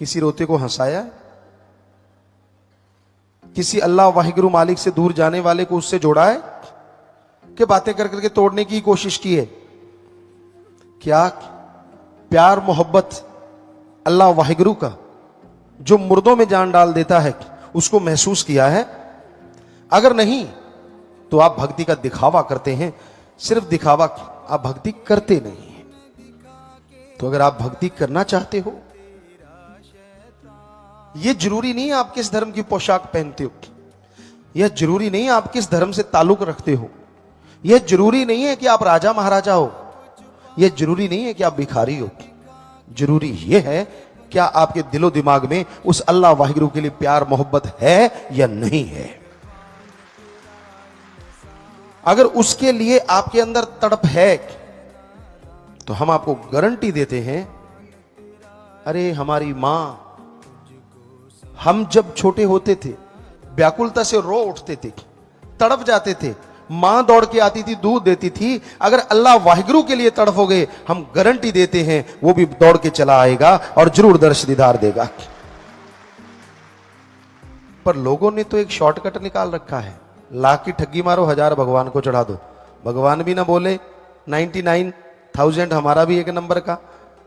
किसी रोते को हंसाया है? किसी अल्लाह वाहिगुरु मालिक से दूर जाने वाले को उससे जोड़ा है कि बातें कर करके तोड़ने की कोशिश की है? क्या प्यार मोहब्बत अल्लाह वाहिगुरु का जो मुर्दों में जान डाल देता है उसको महसूस किया है? अगर नहीं तो आप भक्ति का दिखावा करते हैं, सिर्फ दिखावा, आप भक्ति करते नहीं हैं। तो अगर आप भक्ति करना चाहते हो, यह जरूरी नहीं है आप किस धर्म की पोशाक पहनते हो, यह जरूरी नहीं है आप किस धर्म से ताल्लुक रखते हो, यह जरूरी नहीं है कि आप राजा महाराजा हो, यह जरूरी नहीं है कि आप भिखारी हो। जरूरी यह है क्या आपके दिलो दिमाग में उस अल्लाह वाहिगुरु के लिए प्यार मोहब्बत है या नहीं है। अगर उसके लिए आपके अंदर तड़प है तो हम आपको गारंटी देते हैं, अरे हमारी मां, हम जब छोटे होते थे व्याकुलता से रो उठते थे, तड़प जाते थे, मां दौड़ के आती थी, दूध देती थी। अगर अल्लाह वाहिगुरु के लिए तड़पोगे, हम गारंटी देते हैं वो भी दौड़ के चला आएगा और जरूर दर्श दीदार देगा। पर लोगों ने तो एक शॉर्टकट निकाल रखा है, लाख की ठगी मारो, 1000 भगवान को चढ़ा दो। भगवान भी ना बोले, 99,000 हमारा भी एक नंबर का,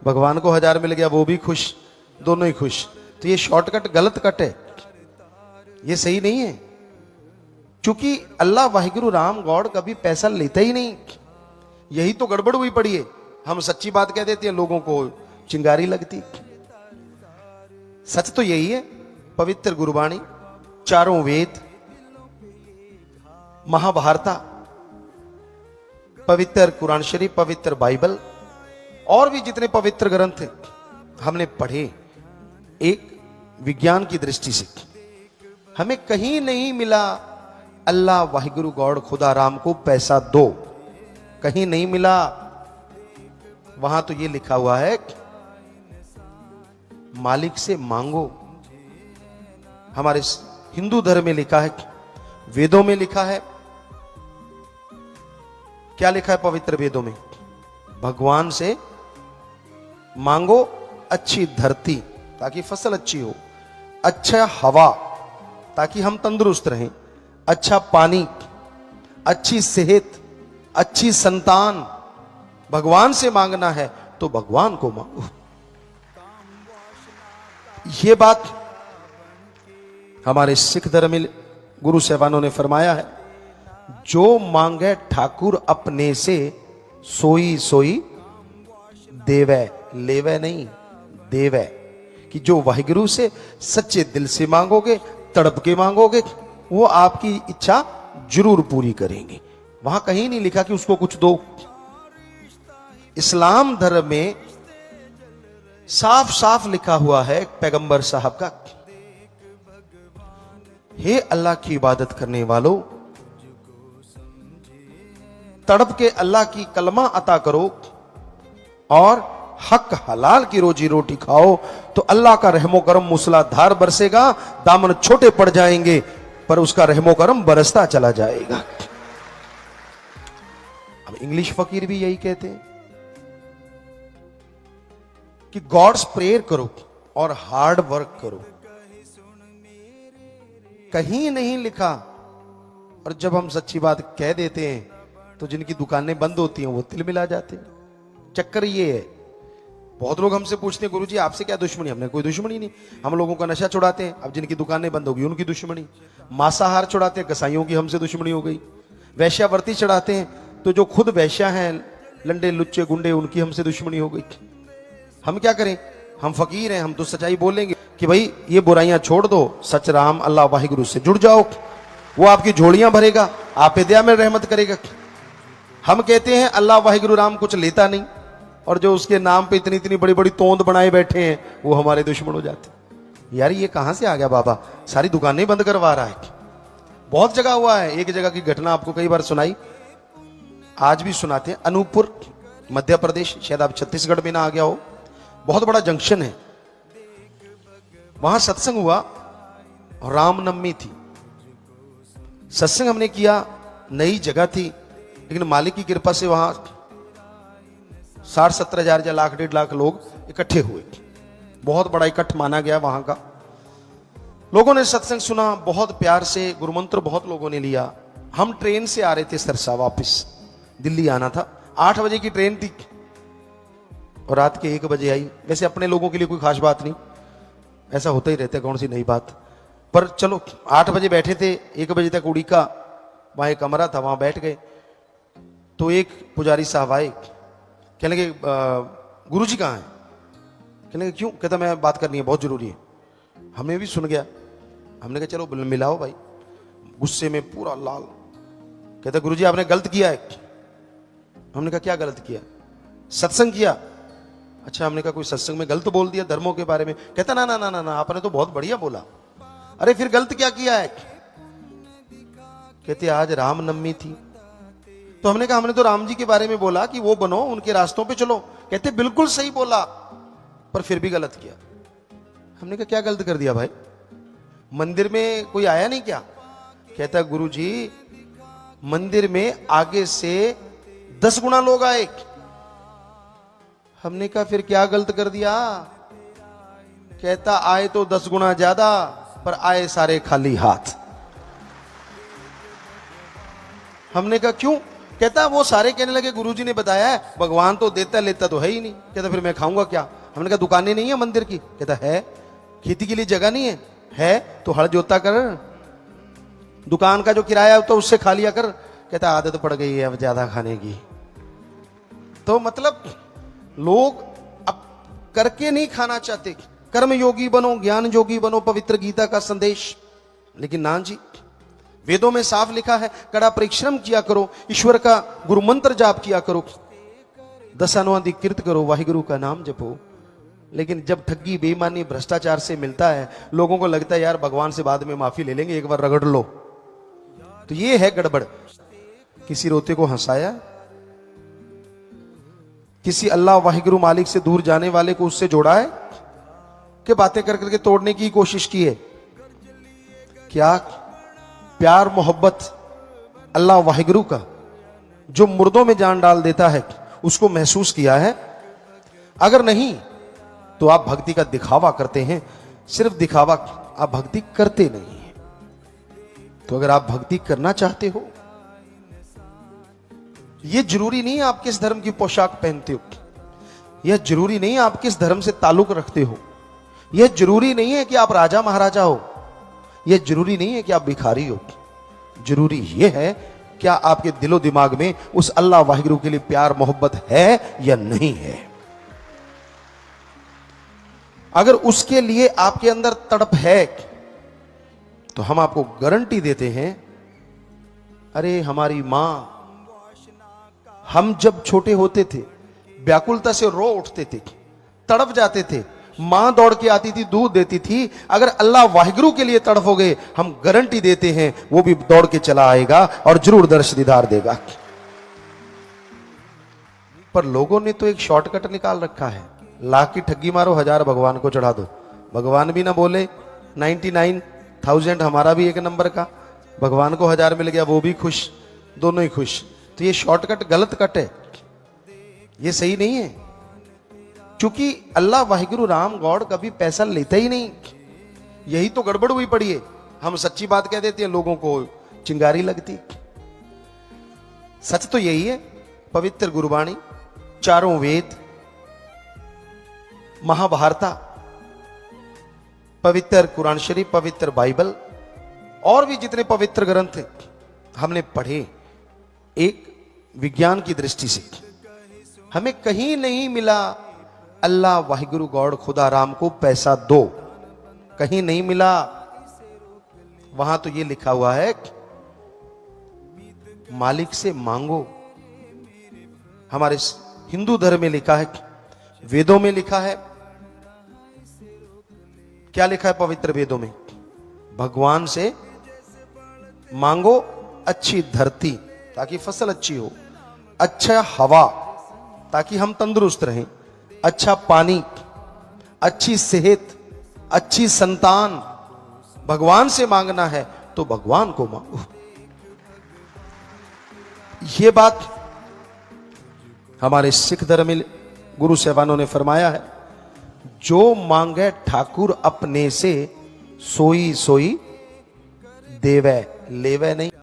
भगवान को 1000 मिल गया, वो भी खुश, दोनों ही खुश। तो ये शॉर्टकट गलत कट है, ये सही नहीं है। क्योंकि अल्लाह वाहिगुरु राम गॉड कभी पैसा लेता ही नहीं। यही तो गड़बड़ हुई पड़ी है। हम सच्ची बात कह देते हैं, लोगों को चिंगारी लगती। सच तो यही है, पवित्र गुरबाणी, चारों वेद, महाभारता, पवित्र कुरान शरीफ, पवित्र बाइबल और भी जितने पवित्र ग्रंथ हैं हमने पढ़े एक विज्ञान की दृष्टि से। हमें कहीं नहीं मिला अल्लाह वाहिगुरु गॉड खुदा राम को पैसा दो, कहीं नहीं मिला। वहां तो ये लिखा हुआ है मालिक से मांगो। हमारे हिंदू धर्म में लिखा है, वेदों में लिखा है। क्या लिखा है पवित्र वेदों में? भगवान से मांगो अच्छी धरती ताकि फसल अच्छी हो, अच्छा हवा ताकि हम तंदुरुस्त रहें, अच्छा पानी, अच्छी सेहत, अच्छी संतान। भगवान से मांगना है तो भगवान को मांगो। यह बात हमारे सिख धर्म में गुरु साहबानों ने फरमाया है, जो मांगे ठाकुर अपने से सोई सोई देवै, लेवै नहीं, देवै। कि जो वाहिगुरु से सच्चे दिल से मांगोगे, तड़प के मांगोगे, वो आपकी इच्छा जरूर पूरी करेंगे। वहां कहीं नहीं लिखा कि उसको कुछ दो। इस्लाम धर्म में साफ साफ लिखा हुआ है पैगंबर साहब का, हे अल्लाह की इबादत करने वालों, तड़प के अल्लाह की कलमा अता करो और हक हलाल की रोजी रोटी खाओ, तो अल्लाह का रहमो करम मूसलाधार बरसेगा। दामन छोटे पड़ जाएंगे पर उसका रहमो करम बरसता चला जाएगा। अब इंग्लिश फकीर भी यही कहते हैं कि गॉड्स प्रेयर करो और हार्ड वर्क करो। कहीं नहीं लिखा। और जब हम सच्ची बात कह देते हैं तो जिनकी दुकानें बंद होती हैं वो तिल मिला जाते हैं। चक्कर ये है, बहुत लोग हमसे पूछते हैं गुरुजी आपसे क्या दुश्मनी? हमने कोई दुश्मनी नहीं। हम लोगों का नशा छुड़ाते हैं, अब जिनकी दुकानें बंद होगी उनकी दुश्मनी। मांसाहार छुड़ाते हैं, कसाईयों की हमसे दुश्मनी हो गई। वैश्यावर्ती चढ़ाते हैं तो जो खुद वैश्या हैं, लंडे लुच्चे गुंडे, उनकी हमसे दुश्मनी हो गई। हम क्या करें? हम फकीर हैं, हम तो सच्चाई बोलेंगे कि भाई ये बुराइयां छोड़ दो, सच राम अल्लाह वाहिगुरु से जुड़ जाओ, वो आपकी झोलियां भरेगा, आप पे दया में रहमत करेगा। हम कहते हैं अल्लाह वाहिगुरु राम कुछ लेता नहीं, और जो उसके नाम पे इतनी इतनी बड़ी बड़ी तोंद बनाए बैठे हैं वो हमारे दुश्मन हो जाते। यार ये कहां से आ गया बाबा, सारी दुकानें बंद करवा रहा है। बहुत जगह हुआ है। एक जगह की घटना आपको कई बार सुनाई, आज भी सुनाते हैं। अनूपपुर मध्य प्रदेश, शायद आप छत्तीसगढ़ में ना आ गया हो, बहुत बड़ा जंक्शन है। वहां सत्संग हुआ, रामनवमी थी। सत्संग हमने किया, नई जगह थी, लेकिन मालिक की कृपा से वहां 60-70 हजार या लाख 1.5 लाख लोग इकट्ठे हुए। बहुत बड़ा इकट्ठ माना गया वहां का। लोगों ने सत्संग सुना, बहुत प्यार से गुरुमंत्र बहुत लोगों ने लिया। हम ट्रेन से आ रहे थे सरसा, वापस दिल्ली आना था। 8 बजे की ट्रेन थी और रात के 1 बजे आई। वैसे अपने लोगों के लिए कोई खास बात नहीं, ऐसा होता ही रहता है, कौन सी नई बात। पर चलो 8 बजे बैठे थे, 1 बजे तक उड़ी का वहां एक कमरा था, वहां बैठ गए। तो एक पुजारी साहब आए, कहने लगे गुरुजी कहाँ हैं? कहने लगे क्यों? कहता मैं बात करनी है, बहुत जरूरी है। हमें भी सुन गया, हमने कहा चलो मिलाओ भाई। गुस्से में पूरा लाल, कहता गुरुजी आपने गलत किया है। हमने कहा क्या गलत किया? सत्संग किया। अच्छा, हमने कहा कोई सत्संग में गलत बोल दिया धर्मों के बारे में? कहता ना ना ना ना ना, आपने तो बहुत बढ़िया बोला। अरे फिर गलत क्या किया है? कहते आज रामनवमी थी। तो हमने कहा हमने तो राम जी के बारे में बोला कि वो बनो, उनके रास्तों पे चलो। कहते बिल्कुल सही बोला, पर फिर भी गलत किया। हमने कहा क्या गलत कर दिया भाई? मंदिर में कोई आया नहीं क्या? कहता गुरुजी मंदिर में आगे से 10 गुना लोग आए। हमने कहा फिर क्या गलत कर दिया? कहता आए तो 10 गुना ज्यादा, पर आए सारे खाली हाथ। हमने कहा क्यों? कहता वो सारे कहने लगे गुरुजी ने बताया है भगवान तो देता लेता तो है ही नहीं। कहता फिर मैं खाऊंगा क्या? हमने कहा दुकानें नहीं है मंदिर की? कहता है। खेती के लिए जगह नहीं है? है तो हल जोता कर, दुकान का जो किराया तो उससे खा लिया कर। कहता आदत पड़ गई है अब ज्यादा खाने की। तो मतलब लोग अब करके नहीं खाना चाहते। कर्म योगी बनो, ज्ञान योगी बनो, पवित्र गीता का संदेश। लेकिन ना जी, वेदों में साफ लिखा है कड़ा परिश्रम किया करो, ईश्वर का गुरु मंत्र जाप किया करो, 10 अनुवादिक कीर्त करो, वाहिगुरु का नाम जपो। लेकिन जब ठगी, बेईमानी, भ्रष्टाचार से मिलता है, लोगों को लगता है यार भगवान से बाद में माफी ले लेंगे, एक बार रगड़ लो। तो ये है गड़बड़। किसी रोते को हंसाया, किसी अल्लाह वाहिगुरु मालिक से दूर जाने वाले को उससे जोड़ा है कि बातें कर करके तोड़ने की कोशिश की है? क्या प्यार मोहब्बत अल्लाह वाहिगुरु का जो मुर्दों में जान डाल देता है उसको महसूस किया है? अगर नहीं तो आप भक्ति का दिखावा करते हैं, सिर्फ दिखावा, आप भक्ति करते नहीं हैं। तो अगर आप भक्ति करना चाहते हो, यह जरूरी नहीं आप किस धर्म की पोशाक पहनते हो, यह जरूरी नहीं आप किस धर्म से ताल्लुक रखते हो, यह जरूरी नहीं है कि आप राजा महाराजा हो, यह जरूरी नहीं है कि आप भिखारी हो। जरूरी यह है क्या आपके दिलो दिमाग में उस अल्लाह वाहिगुरु के लिए प्यार मोहब्बत है या नहीं है। अगर उसके लिए आपके अंदर तड़प है तो हम आपको गारंटी देते हैं, अरे हमारी मां, हम जब छोटे होते थे व्याकुलता से रो उठते थे, तड़प जाते थे, मां दौड़ के आती थी, दूध देती थी। अगर अल्लाह वाहिगुरु के लिए तड़प हो गए, हम गारंटी देते हैं वो भी दौड़ के चला आएगा और जरूर दर्श दीदार देगा। पर लोगों ने तो एक शॉर्टकट निकाल रखा है, लाख की ठगी मारो, 1000 भगवान को चढ़ा दो। भगवान भी ना बोले, 99,000 हमारा भी एक नंबर का, भगवान को 1000 मिल गया, वो भी खुश, दोनों ही खुश। तो ये शॉर्टकट गलत कट है, ये सही नहीं है। क्योंकि अल्लाह वाहिगुरु राम गॉड कभी पैसा लेता ही नहीं। यही तो गड़बड़ हुई पड़ी है। हम सच्ची बात कह देते हैं, लोगों को चिंगारी लगती। सच तो यही है, पवित्र गुरबाणी, चारों वेद, महाभारता, पवित्र कुरान शरीफ, पवित्र बाइबल और भी जितने पवित्र ग्रंथ हैं हमने पढ़े एक विज्ञान की दृष्टि से। हमें कहीं नहीं मिला अल्लाह वाहिगुरु गॉड खुदा राम को पैसा दो, कहीं नहीं मिला। वहां तो ये लिखा हुआ है मालिक से मांगो। हमारे हिंदू धर्म में लिखा है, वेदों में लिखा है। क्या लिखा है पवित्र वेदों में? भगवान से मांगो अच्छी धरती ताकि फसल अच्छी हो, अच्छा हवा ताकि हम तंदुरुस्त रहें, अच्छा पानी, अच्छी सेहत, अच्छी संतान। भगवान से मांगना है तो भगवान को मांगो। यह बात हमारे सिख धर्म में गुरु साहबानों ने फरमाया है। जो मांगे ठाकुर अपने से, सोई सोई देवे, लेवे नहीं।